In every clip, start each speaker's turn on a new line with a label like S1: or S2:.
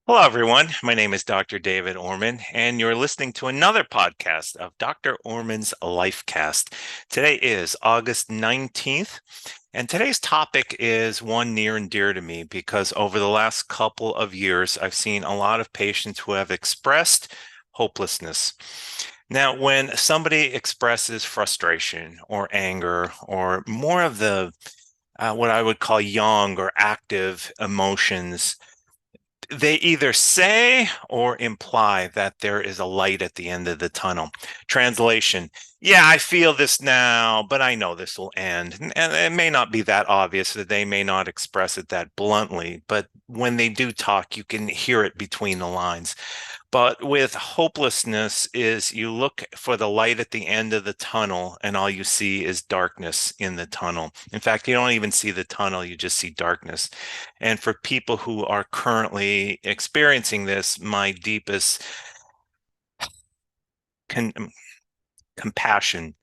S1: Hello, everyone. My name is Dr. David Orman, and you're listening to another podcast of Dr. Orman's Lifecast. Today is August 19th, and today's topic is one near and dear to me because over the last couple of years, I've seen a lot of patients who have expressed hopelessness. Now, when somebody expresses frustration or anger or more of the what I would call young or active emotions, they either say or imply that there is a light at the end of the tunnel. Translation: yeah, I feel this now, but I know this will end. And it may not be that obvious, that they may not express it that bluntly, but when they do talk, you can hear it between the lines. But with hopelessness is you look for the light at the end of the tunnel and all you see is darkness in the tunnel. In fact, you don't even see the tunnel, you just see darkness. And for people who are currently experiencing this, my deepest con compassion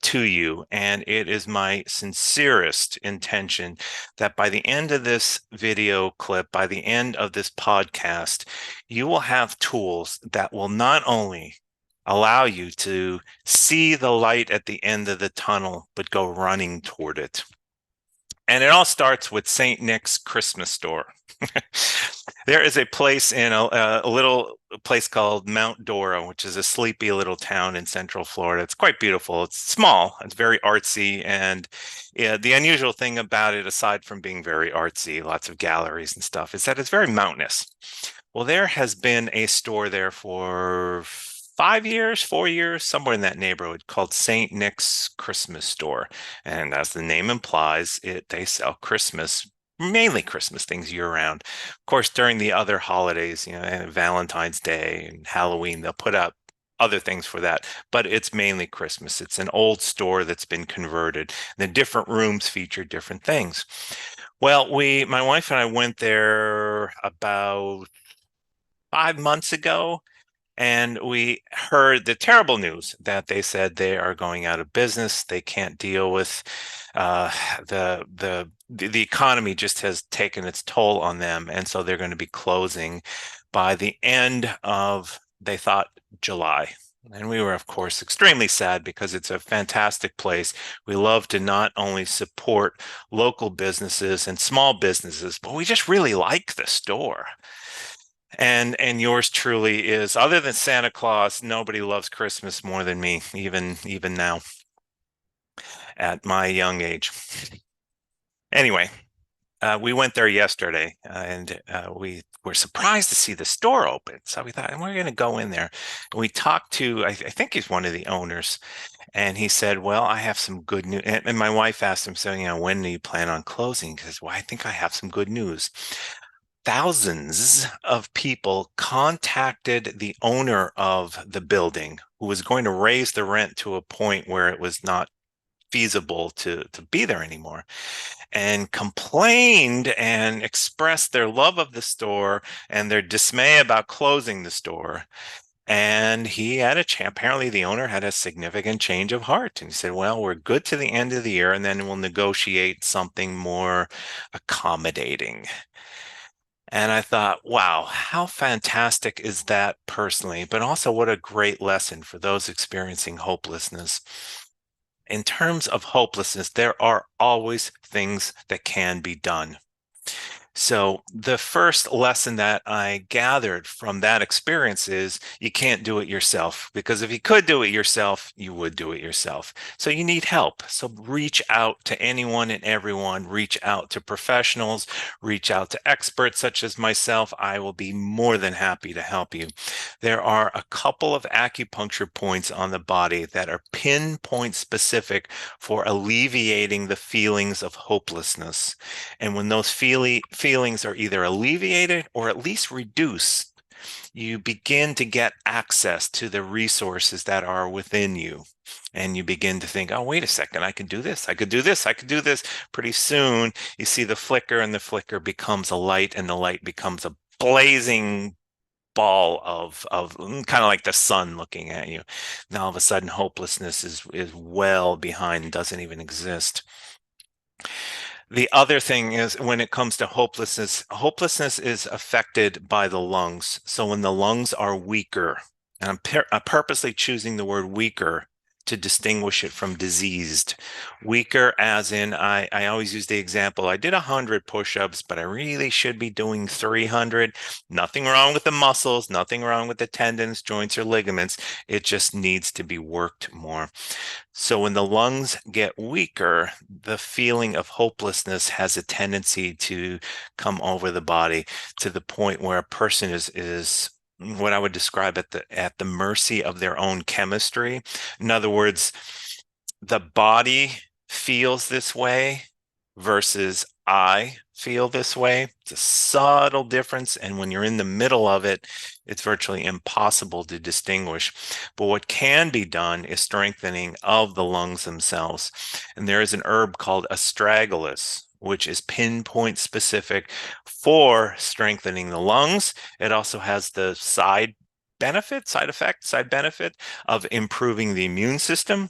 S1: to you. And it is my sincerest intention that by the end of this video clip, by the end of this podcast, you will have tools that will not only allow you to see the light at the end of the tunnel, but go running toward it. And it all starts with St. Nick's Christmas store. There is a place in a little place called Mount Dora, which is a sleepy little town in Central Florida. It's quite beautiful. It's small. It's very artsy. And yeah, the unusual thing about it, aside from being very artsy, lots of galleries and stuff, is that it's very mountainous. Well, there has been a store there for 5 years, 4 years, somewhere in that neighborhood called St. Nick's Christmas Store. And as the name implies, they sell Christmas, mainly Christmas things year round. Of course, during the other holidays, and Valentine's Day and Halloween, they'll put up other things for that, but it's mainly Christmas. It's an old store that's been converted. The different rooms feature different things. Well, my wife and I went there about 5 months ago, and we heard the terrible news that they said they are going out of business. They can't deal with uh, the economy just has taken its toll on them, and so they're going to be closing by the end of, they thought, July. And we were, of course, extremely sad because it's a fantastic place. We love to not only support local businesses and small businesses, but we just really like the store. And yours truly is, other than Santa Claus, nobody loves Christmas more than me, even now at my young age. Anyway, we went there yesterday, and we were surprised to see the store open. So we thought, and we're going to go in there. And we talked to, I think he's one of the owners, and he said, "Well, I have some good news." And my wife asked him, "So, when do you plan on closing?" He says, "Well, I think I have some good news." Thousands of people contacted the owner of the building, who was going to raise the rent to a point where it was not feasible to be there anymore, and complained and expressed their love of the store and their dismay about closing the store. And he had apparently the owner had a significant change of heart, and he said, "Well, we're good to the end of the year, and then we'll negotiate something more accommodating." And I thought, wow, how fantastic is that personally, but also what a great lesson for those experiencing hopelessness. In terms of hopelessness, there are always things that can be done. So the first lesson that I gathered from that experience is you can't do it yourself, because if you could do it yourself, you would do it yourself. So you need help. So reach out to anyone and everyone, reach out to professionals, reach out to experts such as myself. I will be more than happy to help you. There are a couple of acupuncture points on the body that are pinpoint specific for alleviating the feelings of hopelessness. And when those feelings are either alleviated or at least reduced, you begin to get access to the resources that are within you. And you begin to think, oh, wait a second, I can do this, I could do this, I could do this. Pretty soon, you see the flicker, and the flicker becomes a light, and the light becomes a blazing ball of kind of like the sun looking at you. Now all of a sudden hopelessness is well behind, doesn't even exist. The other thing is when it comes to hopelessness, hopelessness is affected by the lungs. So when the lungs are weaker, and I'm purposely choosing the word weaker to distinguish it from diseased. Weaker as in, I always use the example, I did 100 push-ups, but I really should be doing 300. Nothing wrong with the muscles, nothing wrong with the tendons, joints, or ligaments. It just needs to be worked more. So when the lungs get weaker, the feeling of hopelessness has a tendency to come over the body to the point where a person is what I would describe at the mercy of their own chemistry. In other words, the body feels this way versus I feel this way. It's a subtle difference. And when you're in the middle of it, it's virtually impossible to distinguish. But what can be done is strengthening of the lungs themselves. And there is an herb called astragalus, which is pinpoint specific for strengthening the lungs. It also has the side benefit of improving the immune system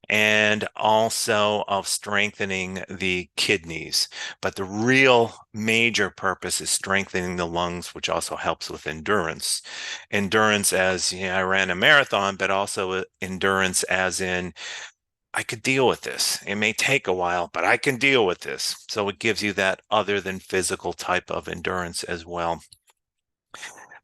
S1: and also of strengthening the kidneys. But the real major purpose is strengthening the lungs, which also helps with endurance. Endurance as, I ran a marathon, but also endurance as in, I could deal with this. It may take a while, but I can deal with this. So it gives you that other than physical type of endurance as well.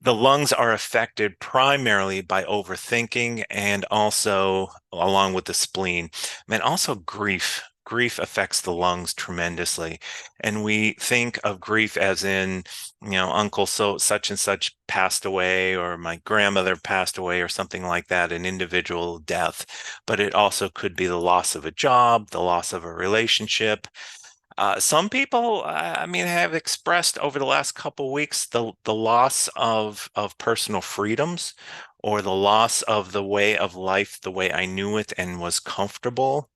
S1: The lungs are affected primarily by overthinking and also along with the spleen, and also grief. Grief affects the lungs tremendously. And we think of grief as in, uncle so such and such passed away, or my grandmother passed away, or something like that, an individual death. But it also could be the loss of a job, the loss of a relationship, some people, I mean, have expressed over the last couple of weeks the loss of personal freedoms or the loss of the way of life, the way I knew it and was comfortable.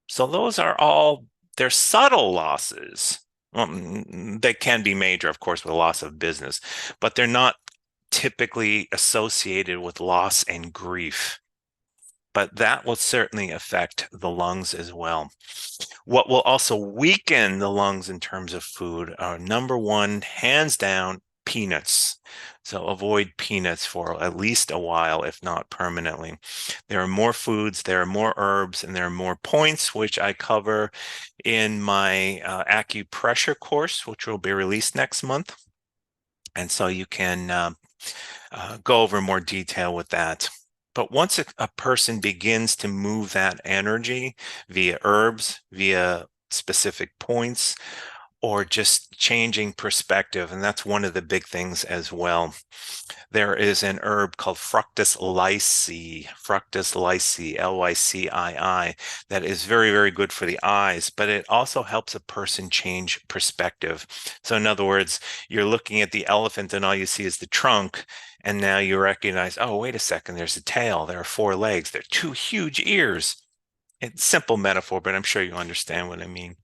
S1: So those are all, they're subtle losses. Well, they can be major, of course, with loss of business, but they're not typically associated with loss and grief. But that will certainly affect the lungs as well. What will also weaken the lungs in terms of food are number one, hands down, peanuts. So avoid peanuts for at least a while, if not permanently. There are more foods, there are more herbs, and there are more points, which I cover in my acupressure course, which will be released next month. And so you can go over more detail with that. But once a person begins to move that energy via herbs, via specific points, or just changing perspective, and that's one of the big things as well. There is an herb called fructus lycee, Lycii, that is very, very good for the eyes, but it also helps a person change perspective. So in other words, you're looking at the elephant and all you see is the trunk, and now you recognize, oh, wait a second, there's a tail, there are four legs, there are two huge ears. It's simple metaphor, but I'm sure you understand what I mean.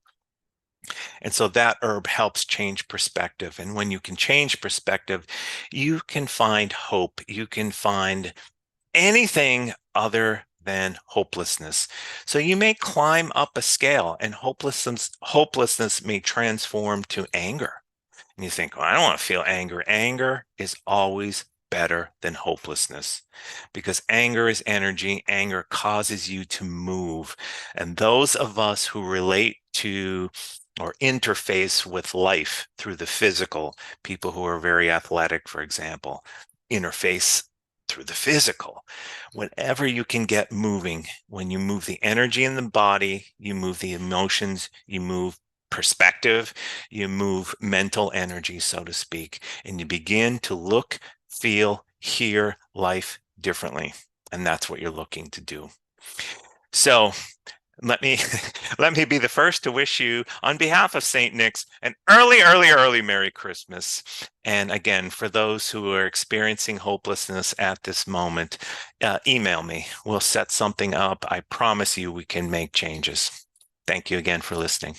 S1: And so that herb helps change perspective. And when you can change perspective, you can find hope. You can find anything other than hopelessness. So you may climb up a scale and hopelessness may transform to anger. And you think, well, I don't want to feel anger. Anger is always better than hopelessness because anger is energy. Anger causes you to move. And those of us who relate to or interface with life through the physical, people who are very athletic, for example, interface through the physical. Whenever you can get moving, when you move the energy in the body, you move the emotions, you move perspective, you move mental energy, so to speak, and you begin to look, feel, hear life differently. And that's what you're looking to do. So let me let me be the first to wish you, on behalf of St. Nick's, an early Merry Christmas. And again, for those who are experiencing hopelessness at this moment, email me. We'll set something up. I promise you we can make changes. Thank you again for listening.